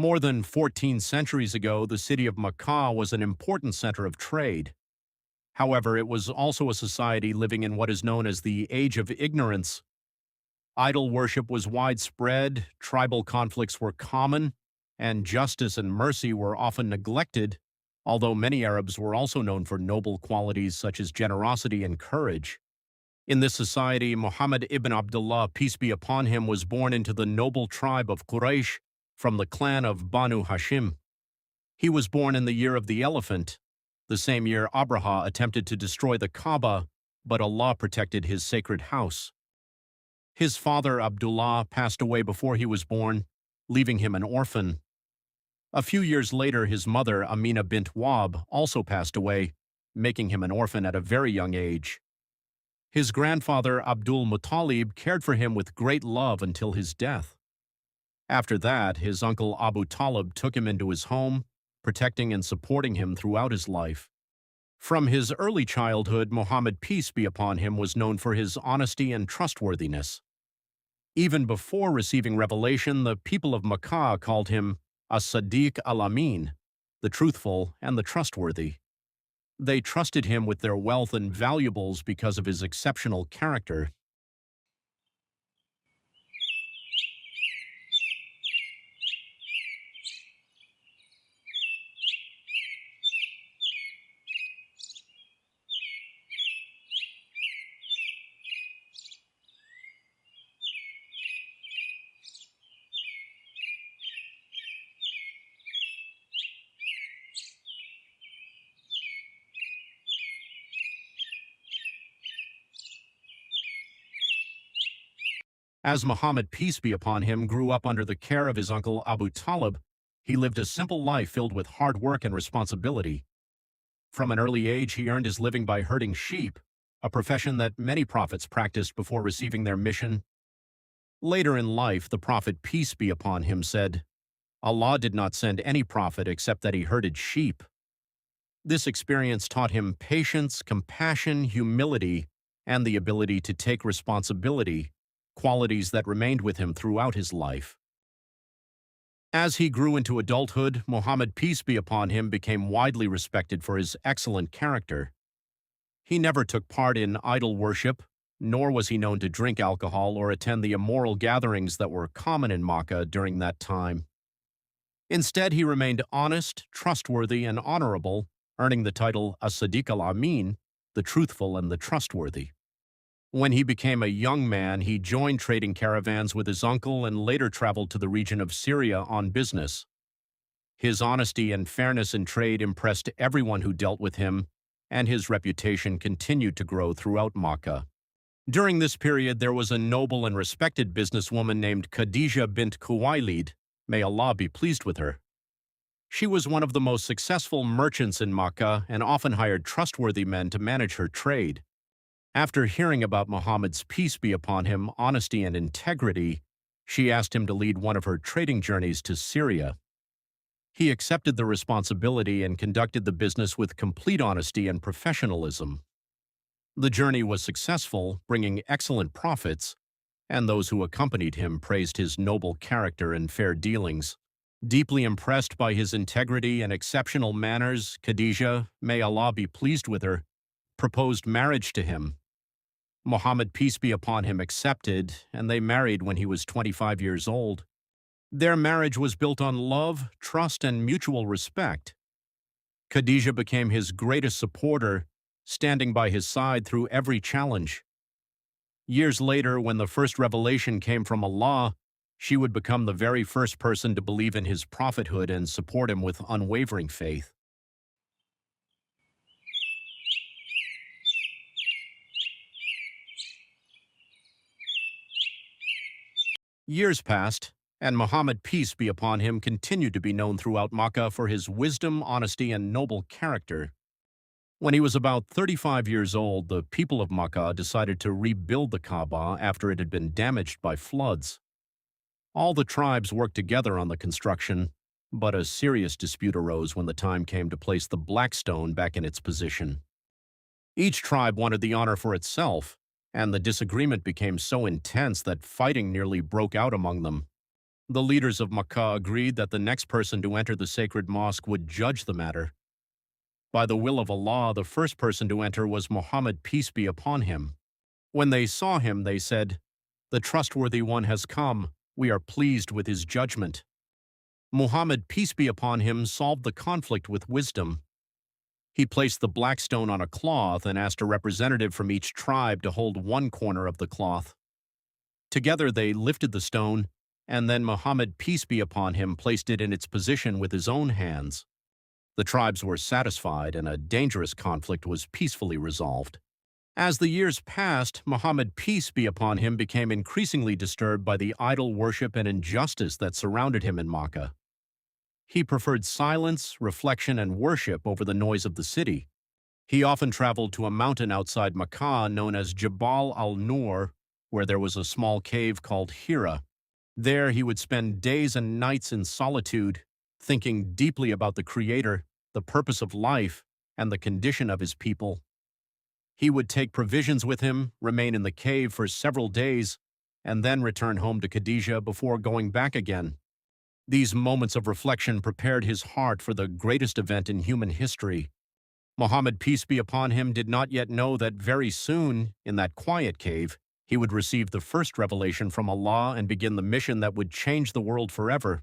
More than 14 centuries ago, the city of Makkah was an important center of trade. However, it was also a society living in what is known as the Age of Ignorance. Idol worship was widespread, tribal conflicts were common, and justice and mercy were often neglected, although many Arabs were also known for noble qualities such as generosity and courage. In this society, Muhammad ibn Abdullah, peace be upon him, was born into the noble tribe of Quraysh from the clan of Banu Hashim. He was born in the year of the elephant, the same year Abraha attempted to destroy the Kaaba, but Allah protected his sacred house. His father, Abdullah, passed away before he was born, leaving him an orphan. A few years later, his mother, Amina bint Wahb, also passed away, making him an orphan at a very young age. His grandfather, Abdul Muttalib, cared for him with great love until his death. After that, his uncle Abu Talib took him into his home, protecting and supporting him throughout his life. From his early childhood, Muhammad, peace be upon him, was known for his honesty and trustworthiness. Even before receiving revelation, the people of Makkah called him As-Sadiq Al-Amin, the truthful and the trustworthy. They trusted him with their wealth and valuables because of his exceptional character. As Muhammad, peace be upon him, grew up under the care of his uncle Abu Talib, he lived a simple life filled with hard work and responsibility. From an early age, he earned his living by herding sheep, a profession that many prophets practiced before receiving their mission. Later in life, the prophet, peace be upon him, said, "Allah did not send any prophet except that he herded sheep." This experience taught him patience, compassion, humility, and the ability to take responsibility, qualities that remained with him throughout his life. As he grew into adulthood, Muhammad, peace be upon him, became widely respected for his excellent character. He never took part in idol worship, nor was he known to drink alcohol or attend the immoral gatherings that were common in Makkah during that time. Instead, he remained honest, trustworthy, and honorable, earning the title As-Sadiq Al-Amin, the truthful and the trustworthy. When he became a young man, he joined trading caravans with his uncle and later traveled to the region of Syria on business. His honesty and fairness in trade impressed everyone who dealt with him, and his reputation continued to grow throughout Makkah. During this period, there was a noble and respected businesswoman named Khadijah bint Khuwaylid, may Allah be pleased with her. She was one of the most successful merchants in Makkah and often hired trustworthy men to manage her trade. After hearing about Muhammad's, peace be upon him, honesty and integrity, she asked him to lead one of her trading journeys to Syria. He accepted the responsibility and conducted the business with complete honesty and professionalism. The journey was successful, bringing excellent profits, and those who accompanied him praised his noble character and fair dealings. Deeply impressed by his integrity and exceptional manners, Khadijah, may Allah be pleased with her, proposed marriage to him. Muhammad, peace be upon him, accepted, and they married when he was 25 years old. Their marriage was built on love, trust, and mutual respect. Khadijah became his greatest supporter, standing by his side through every challenge. Years later, when the first revelation came from Allah, she would become the very first person to believe in his prophethood and support him with unwavering faith. Years passed, and Muhammad, peace be upon him, continued to be known throughout Makkah for his wisdom, honesty, and noble character. When he was about 35 years old, the people of Makkah decided to rebuild the Kaaba after it had been damaged by floods. All the tribes worked together on the construction, but a serious dispute arose when the time came to place the black stone back in its position. Each tribe wanted the honor for itself, and the disagreement became so intense that fighting nearly broke out among them. The leaders of Makkah agreed that the next person to enter the sacred mosque would judge the matter. By the will of Allah, the first person to enter was Muhammad, peace be upon him. When they saw him, they said, "The trustworthy one has come. We are pleased with his judgment." Muhammad, peace be upon him, solved the conflict with wisdom. He placed the black stone on a cloth and asked a representative from each tribe to hold one corner of the cloth. Together they lifted the stone, and then Muhammad, peace be upon him, placed it in its position with his own hands. The tribes were satisfied, and a dangerous conflict was peacefully resolved. As the years passed, Muhammad, peace be upon him, became increasingly disturbed by the idol worship and injustice that surrounded him in Makkah. He preferred silence, reflection, and worship over the noise of the city. He often traveled to a mountain outside Makkah known as Jabal al-Nur, where there was a small cave called Hira. There he would spend days and nights in solitude, thinking deeply about the Creator, the purpose of life, and the condition of his people. He would take provisions with him, remain in the cave for several days, and then return home to Khadijah before going back again. These moments of reflection prepared his heart for the greatest event in human history. Muhammad, peace be upon him, did not yet know that very soon, in that quiet cave, he would receive the first revelation from Allah and begin the mission that would change the world forever.